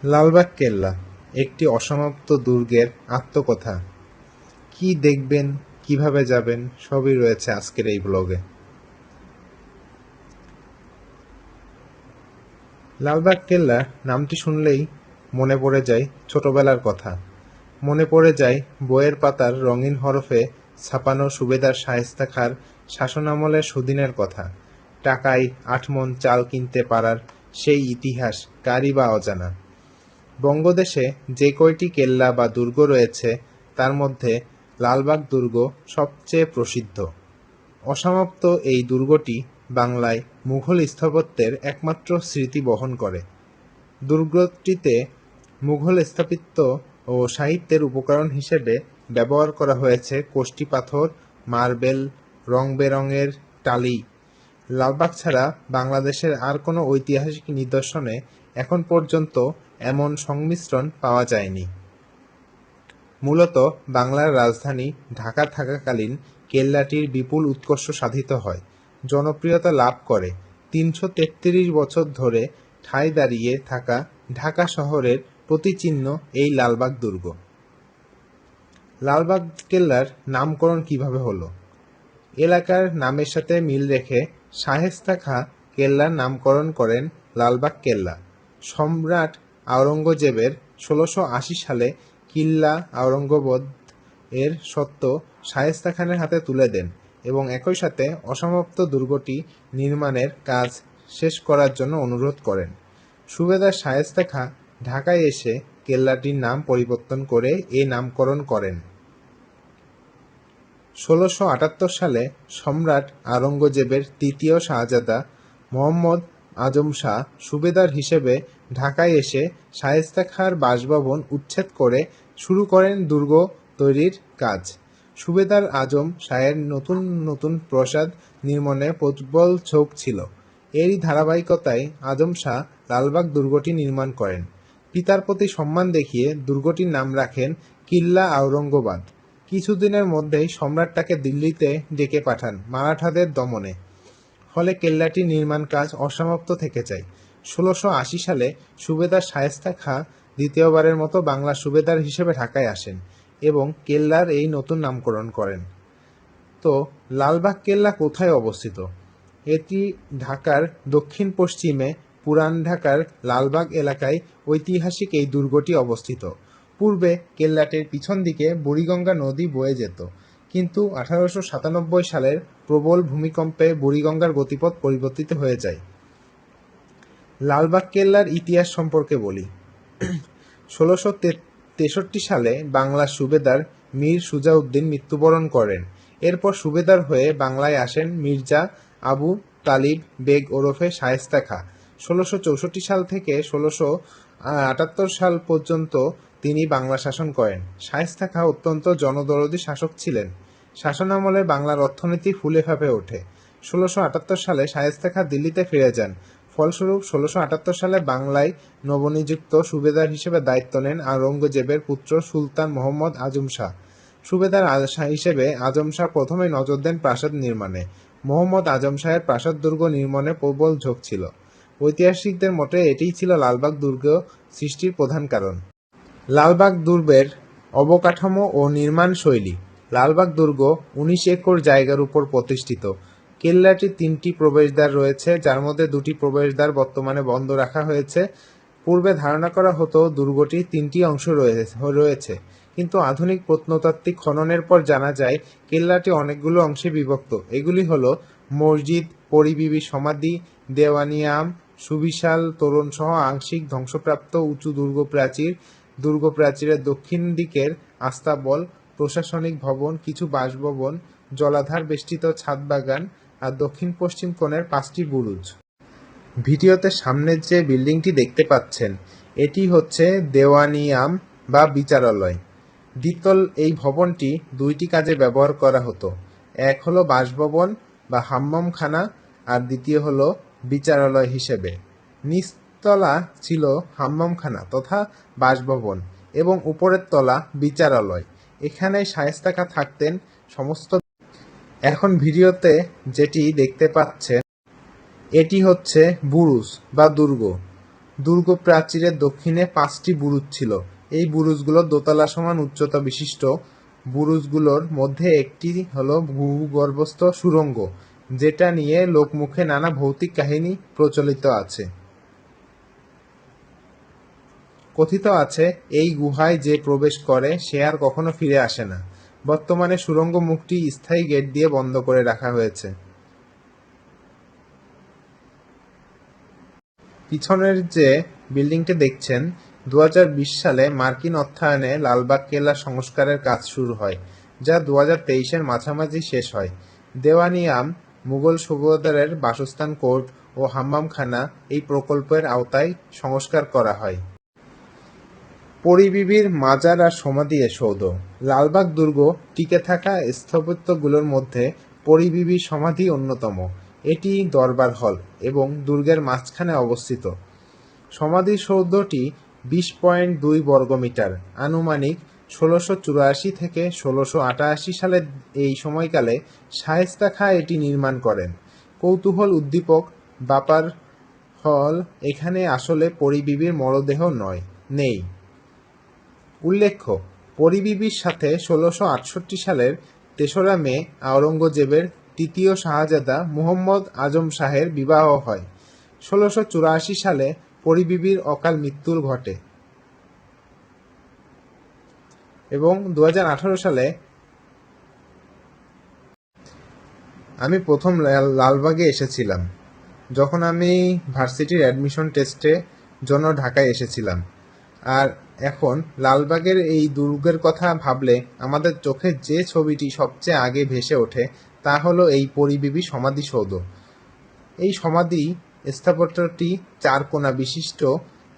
লালবাগ কেল্লা একটি অসমাপ্ত দুর্গের আত্মকথা। কি দেখবেন, কিভাবে যাবেন, সবই রয়েছে আজকের এই ব্লগে। লালবাগ কেল্লা নামটি শুনলেই মনে পড়ে যায় ছোটবেলার কথা। মনে পড়ে যায় বইয়ের পাতার রঙিন হরফে ছাপানো সুবেদার শায়েস্তা খাঁর শাসনামলের সুদিনের কথা। টাকায় ৮ মণ চাল কিনতে পারার সেই ইতিহাস কারই বা অজানা। বঙ্গদেশে যে কয়টি কেল্লা বা দুর্গ রয়েছে তার মধ্যে লালবাগ দুর্গ সবচেয়ে প্রসিদ্ধ। অসমাপ্ত এই দুর্গটি বাংলায় মুঘল স্থাপত্যের একমাত্র স্মৃতি বহন করে। দুর্গটিতে মুঘল স্থাপত্য ও সাহিত্যের উপকরণ হিসেবে ব্যবহার করা হয়েছে কোষ্টি পাথর, মার্বেল, রং-বেরঙের টালি। লালবাগ ছাড়া বাংলাদেশের আর কোনো ঐতিহাসিক নিদর্শনে এখন পর্যন্ত এমন সংমিশ্রণ পাওয়া যায়নি। মূলত বাংলার রাজধানী ঢাকা থাকাকালীন কেল্লাটির বিপুল উৎকর্ষ সাধিত হয়, জনপ্রিয়তা লাভ করে। ৩৩৩ বছর ধরে ঠায় দাঁড়িয়ে থাকা ঢাকা শহরের প্রতিচিহ্ন এই লালবাগ দুর্গ। লালবাগ কেল্লার নামকরণ কিভাবে হলো? এলাকার নামের সাথে মিল রেখে শায়েস্তা খাঁ কেল্লার নামকরণ করেন লালবাগ কেল্লা। সম্রাট আওরঙ্গজেবের ১৬৮০ সালে কিল্লা আওরঙ্গজেব এর স্বত্ব শায়েস্তা খানের হাতে তুলে দেন এবং একই সাথে অসমাপ্ত দুর্গটি নির্মাণের কাজ শেষ করার জন্য অনুরোধ করেন। সুবেদার শায়েস্তা খাঁ ঢাকায় এসে কেল্লাটির নাম পরিবর্তন করে এ নামকরণ করেন। ১৬৭৮ সালে সম্রাট আওরঙ্গজেবের তৃতীয় শাহজাদা মোহাম্মদ আজম শাহ সুবেদার হিসেবে ঢাকায় এসে শায়েস্তা খাঁর বাসভবন উচ্ছেদ করে শুরু করেন দুর্গ তৈরির কাজ। সুবেদার আজম শাহের নতুন নতুন প্রাসাদ নির্মাণে প্রবল ঝোঁক ছিল। এরই ধারাবাহিকতায় আজম শাহ লালবাগ দুর্গটি নির্মাণ করেন। পিতার প্রতি সম্মান দেখিয়ে দুর্গটির নাম রাখেন কিল্লা আওরঙ্গাবাদ। কিছুদিনের মধ্যেই সম্রাট তাকে দিল্লিতে ডেকে পাঠান মারাঠাদের দমনে। ফলে কেল্লাটির নির্মাণ কাজ অসমাপ্ত থেকে যায়। ১৬৮০ সালে সুবেদার শায়েস্তা খাঁ দ্বিতীয়বারের মতো বাংলার সুবেদার হিসেবে ঢাকায় আসেন এবং কেল্লার এই নতুন নামকরণ করেন। তো লালবাগ কেল্লা কোথায় অবস্থিত? এটি ঢাকার দক্ষিণ পশ্চিমে পুরান ঢাকার লালবাগ এলাকায় ঐতিহাসিক এই দুর্গটি অবস্থিত। পূর্বে কেল্লাটির পিছন দিকে বুড়িগঙ্গা নদী বয়ে যেত, কিন্তু ১৮৯৭ সালের প্রবল ভূমিকম্পে বুড়িগঙ্গার গতিপথ পরিবর্তিত হয়ে যায়। লালবাগ কেল্লার ইতিহাস সম্পর্কে বলি। ১৬৬৩ সালে বাংলার সুবেদার মীর সুজাউদ্দিন মৃত্যুবরণ করেন। এরপর সুবেদার হয়ে বাংলায় আসেন মির্জা আবু তালিব বেগ ওরফে শায়েস্তা খাঁ। ১৬৬৪ সাল থেকে ১৬৭৮ সাল পর্যন্ত তিনি বাংলা শাসন করেন। শায়েস্তা খাঁ অত্যন্ত জনদরদী শাসক ছিলেন। শাসনামলে বাংলার অর্থনীতি ফুলে ফেঁপে ওঠে। ১৬৭৮ সালে শায়েস্তা খাঁ দিল্লিতে ফিরে যান। ফলস্বরূপ ১৬৭৮ সালে বাংলায় নবনিযুক্ত সুবেদার হিসেবে দায়িত্ব নেন আওরঙ্গজেবের পুত্র সুলতান মোহাম্মদ আজম শাহ। সুবেদার হিসেবে আজম শাহ প্রথমে নজর দেন প্রাসাদ নির্মাণে। মোহাম্মদ আজম শাহের প্রাসাদ দুর্গ নির্মাণে প্রবল ঝোঁক ছিল। ঐতিহাসিকদের মতে এটিই ছিল লালবাগ দুর্গ সৃষ্টির প্রধান কারণ। লালবাগ দুর্গের অবকাঠামো ও নির্মাণ শৈলী। লালবাগ দুর্গ ১৯ একর জায়গার উপর প্রতিষ্ঠিত। কেল্লাটির ৩টি প্রবেশদ্বার রয়েছে, যার মধ্যে ২টি প্রবেশদ্বার বর্তমানে বন্ধ রাখা হয়েছে। পূর্বে ধারণা করা হতো দুর্গটির ৩টি অংশ রয়েছে, কিন্তু আধুনিক প্রত্নতাত্ত্বিক খননের পর জানা যায় কেল্লাটি অনেকগুলো অংশে বিভক্ত। এগুলি হল মসজিদ, পরিবিবি সমাধি, দেওয়ানিয়াম, সুবিশাল তোরণসহ আংশিক ধ্বংসপ্রাপ্ত উঁচু দুর্গপ্রাচীর, দুর্গপ্রাচীরের দক্ষিণ দিকের আস্তাবল, প্রশাসনিক ভবন, কিছু বাসভবন, জলাধার বেষ্টিত ছাদ বাগান আর দক্ষিণ পশ্চিম কোণের 5টি বুরুজ। ভিডিওতে সামনের যে বিল্ডিংটি দেখতে পাচ্ছেন, এটি হচ্ছে দেওয়ানিয়াম বা বিচারালয়। দ্বিতল এই ভবনটি 2টি কাজে ব্যবহার করা হতো। এক হলো বাসভবন বা হাম্মামখানা, আর দ্বিতীয় হলো বিচারালয় হিসেবে। নিচতলা ছিল হাম্মামখানা তথা বাসভবন এবং উপরের তলা বিচারালয়। এখানে শায়েস্তা খাঁ থাকতেন সমস্ত। এখন ভিডিওতে যেটি দেখতে পাচ্ছেন, এটি হচ্ছে বুরুজ বা দুর্গ। দুর্গ প্রাচীরের দক্ষিণে 5টি বুরুজ ছিল। এই বুরুজগুলো দোতলা সমান উচ্চতা বিশিষ্ট। বুরুজগুলোর মধ্যে একটি হলো ভূগর্ভস্থ সুড়ঙ্গ, যেটা নিয়ে লোকমুখে নানা ভৌতিক কাহিনী প্রচলিত আছে। কথিত আছে এই গুহায় যে প্রবেশ করে সে আর কখনো ফিরে আসে না। বর্তমানে সুড়ঙ্গ মুখটি স্থায়ী গেট দিয়ে বন্ধ করে রাখা হয়েছে। পিছনের যে বিল্ডিংটি দেখছেন, 2020 সালে মার্কিন অর্থায়নে লালবাগ কেল্লা সংস্কারের কাজ শুরু হয়, যা 2023-এর মাঝামাঝি শেষ হয়। দেওয়ানি-আম মুঘল সুবেদারের বাসস্থান, কোর্ট ও হাম্মামখানা এই প্রকল্পের আওতায় সংস্কার করা হয়। পরী-বিবির মাজার আর সমাধি সৌধ। লালবাগ দুর্গ টিকে থাকা স্থাপত্যগুলোর মধ্যে পরী-বিবির সমাধি অন্যতম। এটি দরবার হল এবং দুর্গের মাঝখানে অবস্থিত। সমাধিসৌধটি 20.2 বর্গমিটার, আনুমানিক 1684 থেকে 1688 সালের এই সময়কালে শায়েস্তা খাঁ এটি নির্মাণ করেন। কৌতূহল উদ্দীপক ব্যাপার হল এখানে আসলে পরী-বিবির মরদেহ নেই। উল্লেখ্য, পরী-বিবির সাথে 1668 সালের 3রা মে আওরঙ্গজেবের তৃতীয় শাহজাদা মুহম্মদ আজম শাহের বিবাহ হয়। 1684 সালে পরী-বিবির অকাল মৃত্যু ঘটে এবং 2018 সালে আমি প্রথম লালবাগে এসেছিলাম যখন আমি ভার্সিটির অ্যাডমিশন টেস্টে জন্য ঢাকায় এসেছিলাম। আর এখন লালবাগের এই দুর্গের কথা ভাবলে আমাদের চোখে যে ছবিটি সবচেয়ে আগে ভেসে ওঠে তা হলো এই পরী-বিবি সমাধিসৌধ। এই সমাধি স্থাপত্যটি 4 কোণা বিশিষ্ট